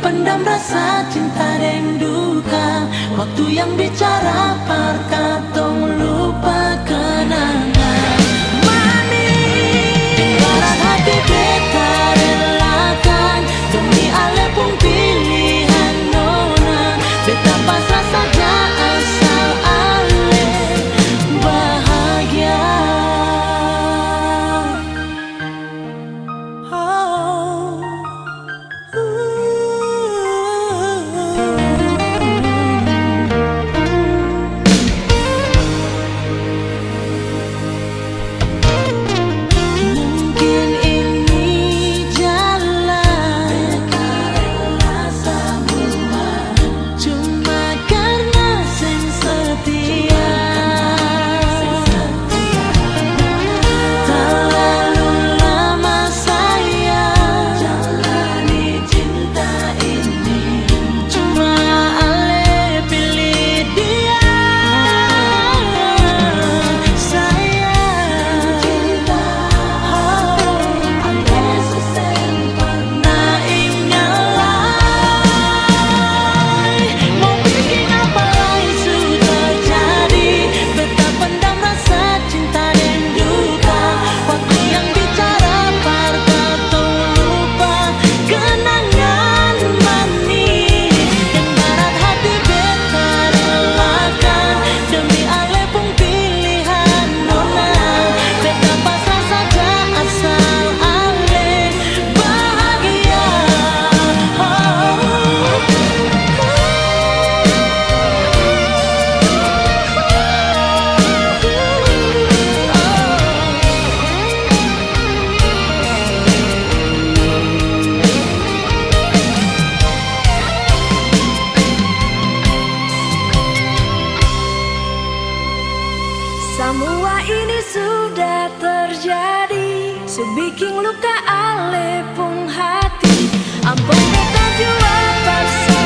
pendam rasa cinta dan duka. Waktu yang bicara perkatong lupa kenangan manis. Ibarat hati beta relakan demi ale pun pilihan nona. Beta pasrah saja asal ale bahagia. Mungkin ini jalan cuma karena sen setia. Terlalu lama saya jalani cinta ini, cuma ale pilih dia. Saya cinta ale sesen pernah ingat. Mau bikin apa lagi sudah jadi. Beta pendam rasa cinta dan duka. Waktu yang bicara perkatong lupa kenangan manis. Dan barat hati beta relakan demi ale pun pilihan nona. Beta pasrah saja asal ale bahagia. Semua ini sudah terjadi, sebikin luka ale pun hati. Ampun beta jua paksa